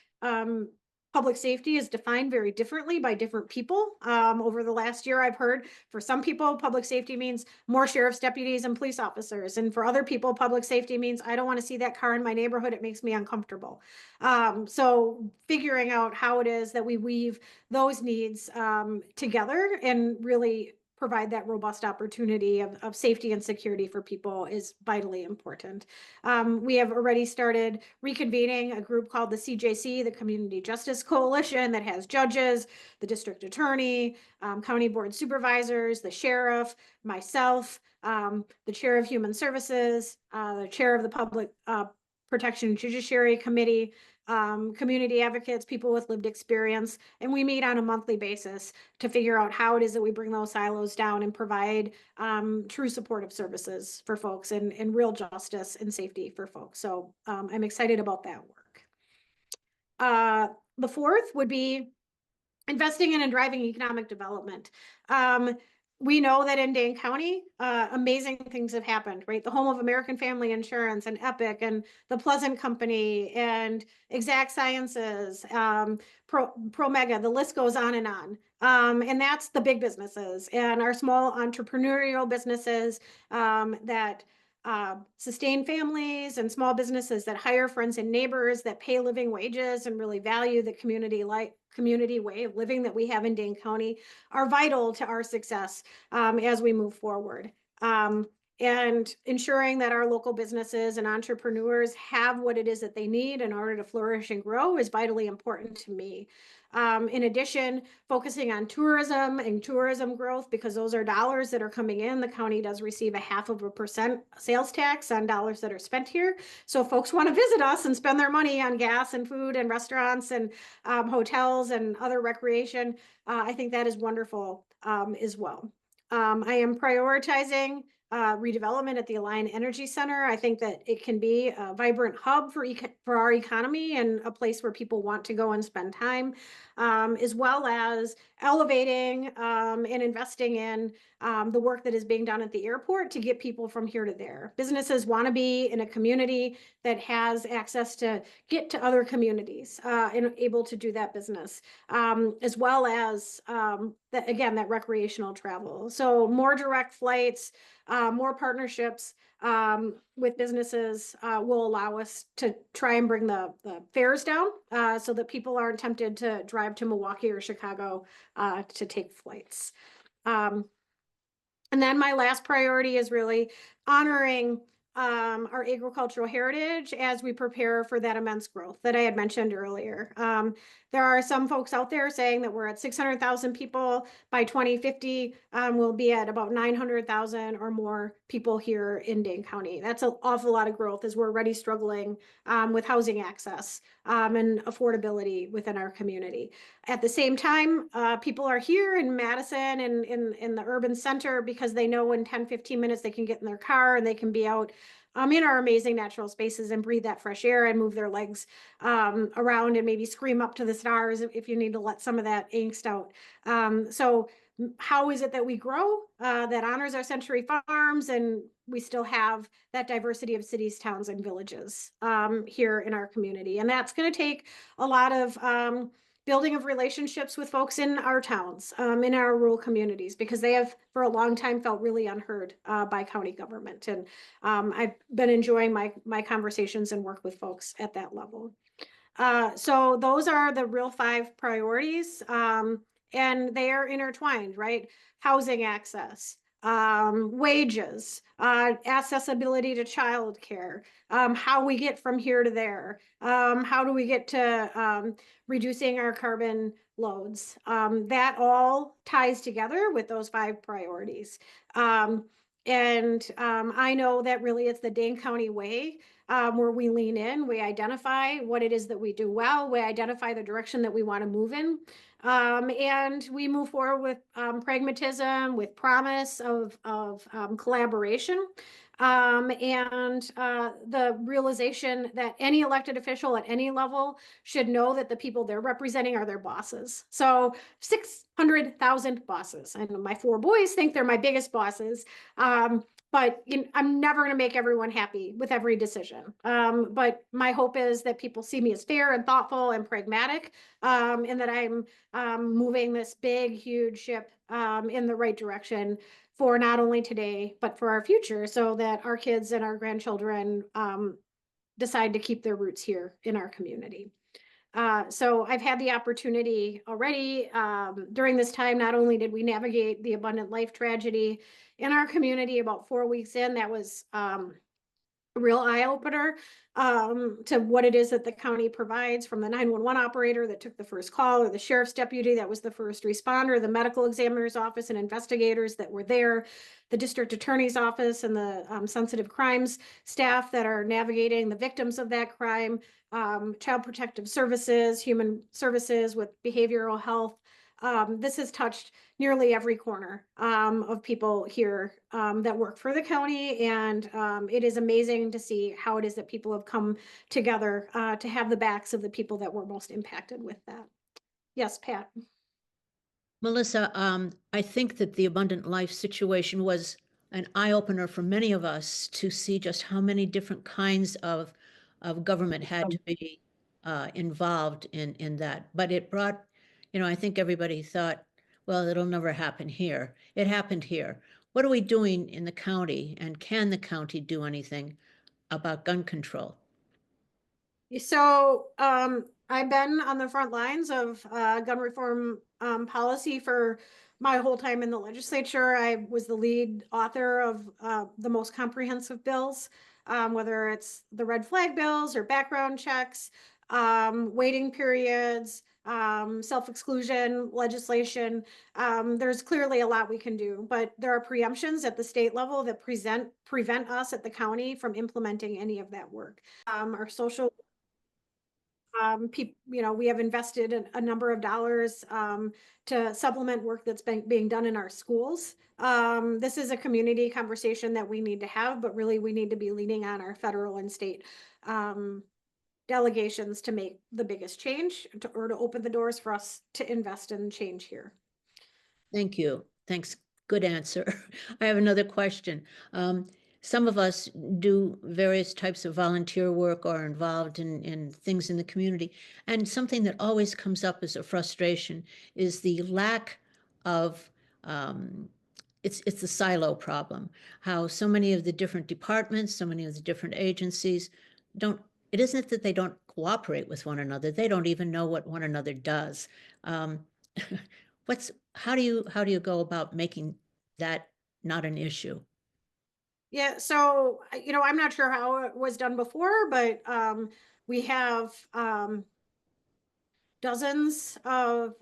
Speaker 2: public safety is defined very differently by different people. Over the last year, I've heard for some people, public safety means more sheriff's deputies and police officers. And for other people, public safety means I don't want to see that car in my neighborhood. It makes me uncomfortable. So figuring out how it is that we weave those needs together and really provide that robust opportunity of safety and security for people is vitally important. We have already started reconvening a group called the CJC, the Community Justice Coalition, that has judges, the district attorney, county board supervisors, the sheriff, myself, the chair of human services, the chair of the public protection judiciary committee, community advocates, people with lived experience, and we meet on a monthly basis to figure out how it is that we bring those silos down and provide true supportive services for folks and real justice and safety for folks. So I'm excited about that work. The fourth would be investing in and driving economic development. We know that in Dane County, amazing things have happened, right? The home of American Family Insurance and Epic and the Pleasant Company and Exact Sciences, Promega, the list goes on and on. And that's the big businesses and our small entrepreneurial businesses that sustain families and small businesses that hire friends and neighbors, that pay living wages and really value the community way of living that we have in Dane County are vital to our success as we move forward. And ensuring that our local businesses and entrepreneurs have what it is that they need in order to flourish and grow is vitally important to me. In addition, focusing on tourism and tourism growth, because those are dollars that are coming in. The county does receive 0.5% sales tax on dollars that are spent here. So if folks want to visit us and spend their money on gas and food and restaurants and hotels and other recreation, I think that is wonderful as well. I am prioritizing redevelopment at the Alliant Energy Center. I think that it can be a vibrant hub for our economy and a place where people want to go and spend time, as well as elevating and investing in the work that is being done at the airport to get people from here to there. Businesses want to be in a community that has access to get to other communities and able to do that business, as well as that recreational travel. So more direct flights, more partnerships with businesses will allow us to try and bring the fares down so that people aren't tempted to drive to Milwaukee or Chicago to take flights. And then my last priority is really honoring our agricultural heritage as we prepare for that immense growth that I had mentioned earlier. There are some folks out there saying that we're at 600,000 people by 2050. We'll be at about 900,000 or more people here in Dane County. That's an awful lot of growth as we're already struggling with housing access and affordability within our community. At the same time, people are here in Madison and in the urban center because they know in 10, 15 minutes they can get in their car and they can be out in our amazing natural spaces and breathe that fresh air and move their legs around and maybe scream up to the stars if you need to let some of that angst out. So how is it that we grow that honors our century farms and we still have that diversity of cities, towns, and villages here in our community? And that's going to take a lot of building of relationships with folks in our towns, in our rural communities, because they have for a long time felt really unheard by county government. And I've been enjoying my conversations and work with folks at that level. So those are the real 5 priorities, and they are intertwined, right? Housing access, wages, accessibility to childcare, how we get from here to there, how do we get to reducing our carbon loads. That all ties together with those 5 priorities. I know that really it's the Dane County way where we lean in, we identify what it is that we do well, we identify the direction that we want to move in, and we move forward with pragmatism, with promise of collaboration, and the realization that any elected official at any level should know that the people they're representing are their bosses. So 600,000 bosses. And my 4 boys think they're my biggest bosses. But I'm never going to make everyone happy with every decision. But my hope is that people see me as fair and thoughtful and pragmatic, and that I'm moving this big, huge ship in the right direction for not only today, but for our future, so that our kids and our grandchildren decide to keep their roots here in our community. So I've had the opportunity already during this time. Not only did we navigate the Abundant Life tragedy in our community about 4 weeks in, that was real eye opener to what it is that the county provides, from the 911 operator that took the first call, or the sheriff's deputy that was the first responder, the medical examiner's office and investigators that were there, the district attorney's office and the sensitive crimes staff that are navigating the victims of that crime, child protective services, human services with behavioral health. This has touched nearly every corner of people here that work for the county. And it is amazing to see how it is that people have come together to have the backs of the people that were most impacted with that. Yes, Pat.
Speaker 1: Melissa, I think that the Abundant Life situation was an eye-opener for many of us to see just how many different kinds of government had to be involved in that. But it brought, I think everybody thought, well, it'll never happen here. It happened here. What are we doing in the county, and can the county do anything about gun control?
Speaker 2: So I've been on the front lines of gun reform policy for my whole time in the legislature. I was the lead author of the most comprehensive bills, whether it's the red flag bills or background checks, waiting periods, self-exclusion legislation. There's clearly a lot we can do, but there are preemptions at the state level that prevent us at the county from implementing any of that work. Our social we have invested a number of dollars to supplement work that's being done in our schools. This is a community conversation that we need to have, but really we need to be leaning on our federal and state delegations to make the biggest change, or to open the doors for us to invest in change here.
Speaker 1: Thank you. Thanks. Good answer. I have another question. Some of us do various types of volunteer work or are involved in things in the community. And something that always comes up as a frustration is the lack of, it's the silo problem. How so many of the different departments, so many of the different agencies it isn't that they don't cooperate with one another. They don't even know what one another does. How do you go about making that not an issue?
Speaker 2: Yeah, so I'm not sure how it was done before, but we have dozens of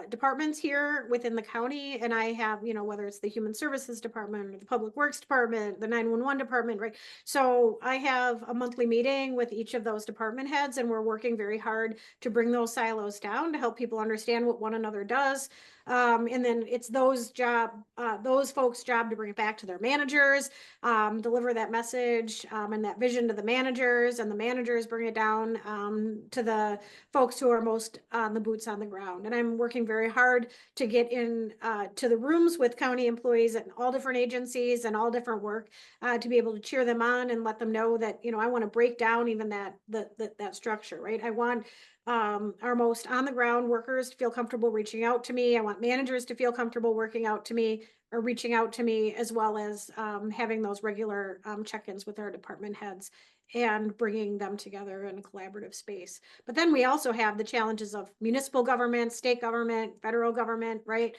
Speaker 2: departments here within the county, and I have, whether it's the Human Services Department or the Public Works Department, the 911 department, right? So I have a monthly meeting with each of those department heads, and we're working very hard to bring those silos down to help people understand what one another does. And then it's those folks' job to bring it back to their managers, deliver that message and that vision to the managers, and the managers bring it down to the folks who are most on the boots on the ground. And I'm working very hard to get in to the rooms with county employees at all different agencies and all different work to be able to cheer them on and let them know that, I want to break down even that structure, right? I want our most on the ground workers to feel comfortable reaching out to me. I want managers to feel comfortable reaching out to me, as well as having those regular check-ins with our department heads and bringing them together in a collaborative space. But then we also have the challenges of municipal government, state government, federal government, right?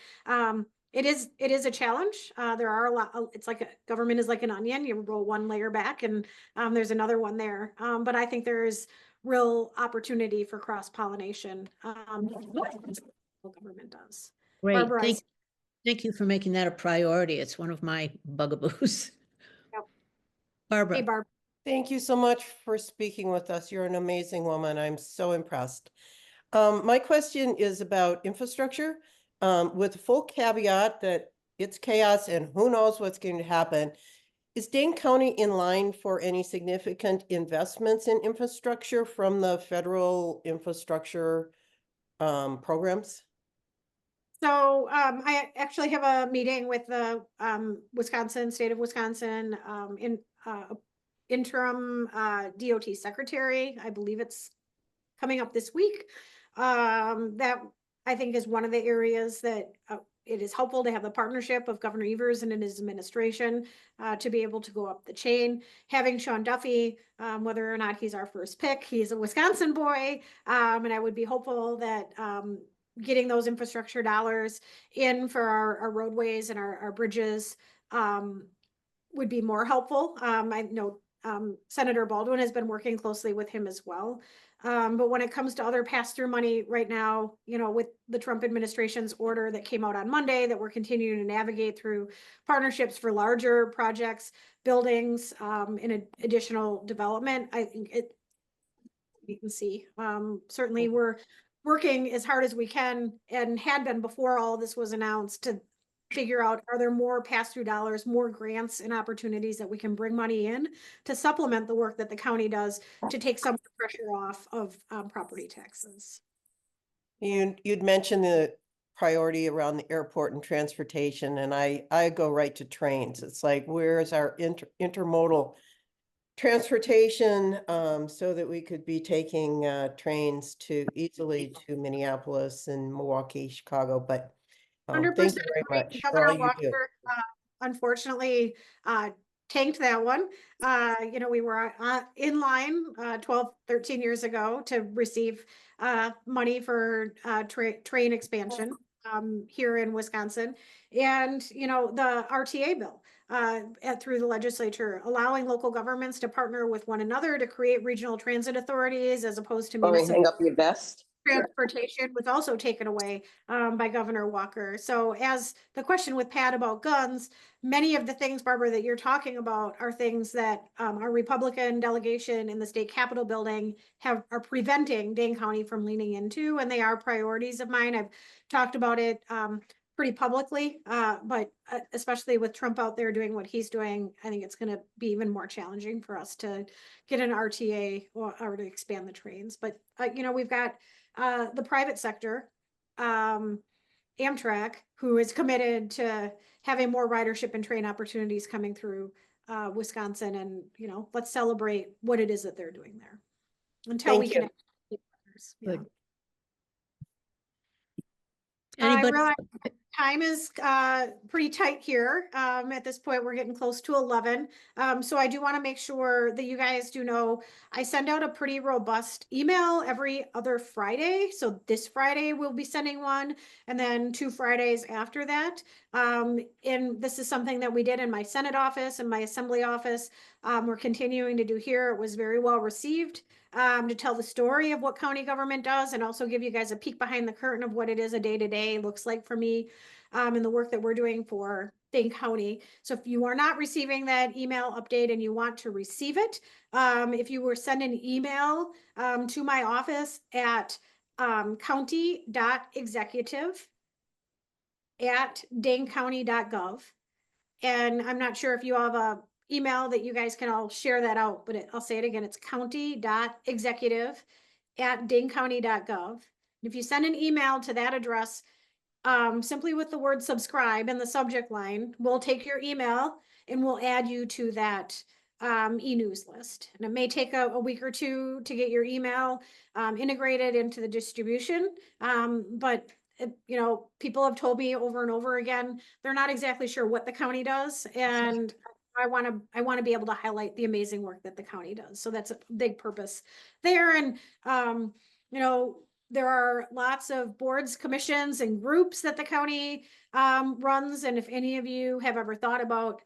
Speaker 2: It is a challenge. There are a lot. It's like government is like an onion. You roll one layer back, and there's another one there. But I think there's real opportunity for cross-pollination. Government does.
Speaker 1: Great.
Speaker 2: Barbara,
Speaker 1: Thank you for making that a priority. It's one of my bugaboos.
Speaker 2: Yep.
Speaker 1: Barbara.
Speaker 2: Hey, Barb.
Speaker 7: Thank you so much for speaking with us. You're an amazing woman. I'm so impressed. My question is about infrastructure, with the full caveat that it's chaos and who knows what's going to happen. Is Dane County in line for any significant investments in infrastructure from the federal infrastructure programs?
Speaker 2: So I actually have a meeting with the state of Wisconsin interim DOT secretary. I believe it's coming up this week. That I think is one of the areas that it is helpful to have the partnership of Governor Evers and in his administration to be able to go up the chain. Having Sean Duffy, whether or not he's our first pick, he's a Wisconsin boy, and I would be hopeful that getting those infrastructure dollars in for our roadways and our bridges would be more helpful. I know Senator Baldwin has been working closely with him as well. But when it comes to other pass-through money right now, with the Trump administration's order that came out on Monday, that we're continuing to navigate through partnerships for larger projects, buildings, and additional development, I think you can see. Certainly we're working as hard as we can and had been before all this was announced to figure out, are there more pass-through dollars, more grants and opportunities that we can bring money in to supplement the work that the county does to take some pressure off of property taxes.
Speaker 7: You'd mentioned the priority around the airport and transportation, and I go right to trains. It's like, where's our intermodal transportation, so that we could be taking trains easily to Minneapolis and Milwaukee, Chicago, but thank you
Speaker 2: 100%
Speaker 7: very
Speaker 2: agree.
Speaker 7: much for
Speaker 2: Governor
Speaker 7: all you do.
Speaker 2: Walker, unfortunately, tanked that one. We were in line 12, 13 years ago to receive money for train expansion here in Wisconsin. And, the RTA bill through the legislature, allowing local governments to partner with one another to create regional transit authorities as opposed to municipal
Speaker 7: Hang up your vest.
Speaker 2: transportation was also taken away by Governor Walker. So as the question with Pat about guns, many of the things, Barbara, that you're talking about are things that our Republican delegation in the state Capitol building are preventing Dane County from leaning into, and they are priorities of mine. I've talked about it pretty publicly, but especially with Trump out there doing what he's doing, I think it's going to be even more challenging for us to get an RTA or to expand the trains. But, we've got the private sector, Amtrak, who is committed to having more ridership and train opportunities coming through Wisconsin. And, let's celebrate what it is that they're doing there until
Speaker 7: Thank
Speaker 2: we can. Yeah.
Speaker 1: Good.
Speaker 2: I
Speaker 1: Anybody?
Speaker 2: realize time is pretty tight here. At this point, we're getting close to 11. So I do want to make sure that you guys do know I send out a pretty robust email every other Friday. So this Friday we'll be sending one, and then 2 Fridays after that. And this is something that we did in my Senate office and my Assembly office. We're continuing to do here. It was very well received. To tell the story of what county government does and also give you guys a peek behind the curtain of what it is a day-to-day looks like for me and the work that we're doing for Dane County. So if you are not receiving that email update and you want to receive it, if you were send an email to my office at county.executive@danecounty.gov. And I'm not sure if you have a email that you guys can all share that out, but I'll say it again. It's county.executive@danecounty.gov. If you send an email to that address, simply with the word subscribe in the subject line, we'll take your email and we'll add you to that e-news list. And it may take a week or two to get your email integrated into the distribution, but people have told me over and over again, they're not exactly sure what the county does. And I want to be able to highlight the amazing work that the county does. So that's a big purpose there. And, there are lots of boards, commissions, and groups that the county runs. And if any of you have ever thought about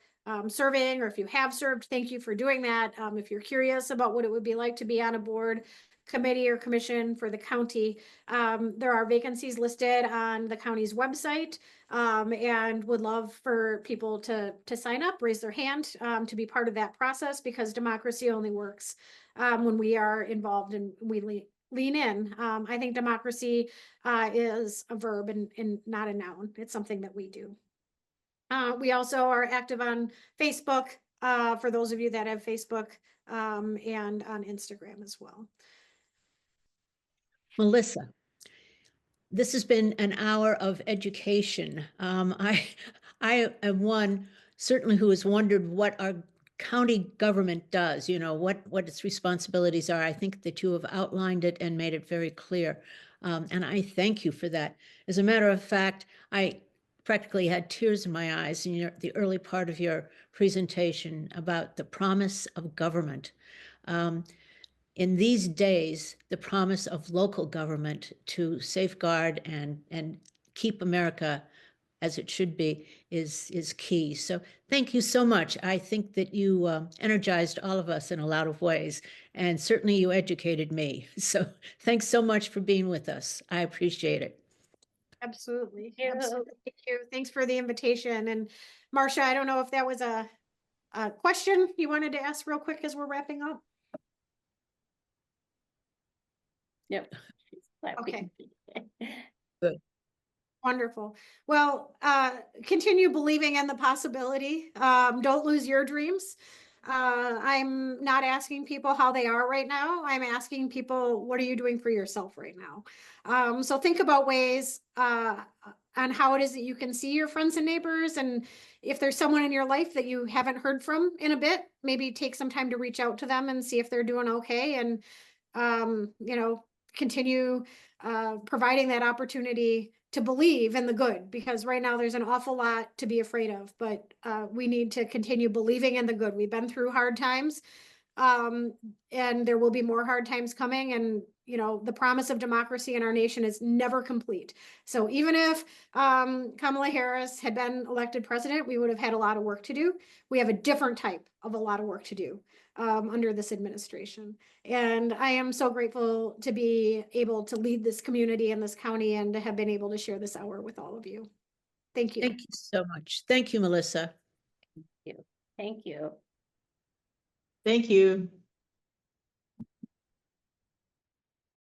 Speaker 2: serving, or if you have served, thank you for doing that. If you're curious about what it would be like to be on a board, committee, or commission for the county, there are vacancies listed on the county's website, and would love for people to sign up, raise their hand, to be part of that process, because democracy only works when we are involved and we lean in. I think democracy is a verb and not a noun. It's something that we do. We also are active on Facebook, for those of you that have Facebook, and on Instagram as well.
Speaker 1: Melissa, this has been an hour of education. I am one certainly who has wondered what our county government does, what its responsibilities are. I think that you have outlined it and made it very clear. And I thank you for that. As a matter of fact, I practically had tears in my eyes in the early part of your presentation about the promise of government. In these days, the promise of local government to safeguard and keep America as it should be is key. So thank you so much. I think that you energized all of us in a lot of ways, and certainly you educated me. So thanks so much for being with us. I appreciate it.
Speaker 2: Absolutely.
Speaker 6: you.
Speaker 2: Absolutely. Thank you. Thanks for the invitation. And Marcia, I don't know if that was a question you wanted to ask real quick as we're wrapping up.
Speaker 6: Yep.
Speaker 2: Okay.
Speaker 1: Good.
Speaker 2: Wonderful. Well, continue believing in the possibility. Don't lose your dreams. I'm not asking people how they are right now. I'm asking people, what are you doing for yourself right now? So think about ways on how it is that you can see your friends and neighbors. And if there's someone in your life that you haven't heard from in a bit, maybe take some time to reach out to them and see if they're doing okay. And, continue providing that opportunity to believe in the good, because right now there's an awful lot to be afraid of, but we need to continue believing in the good. We've been through hard times, and there will be more hard times coming. And, the promise of democracy in our nation is never complete. So even if Kamala Harris had been elected president, we would have had a lot of work to do. We have a different type of a lot of work to do under this administration. And I am so grateful to be able to lead this community and this county and to have been able to share this hour with all of you. Thank you.
Speaker 1: Thank you so much. Thank you, Melissa.
Speaker 6: Thank you.
Speaker 5: Thank you.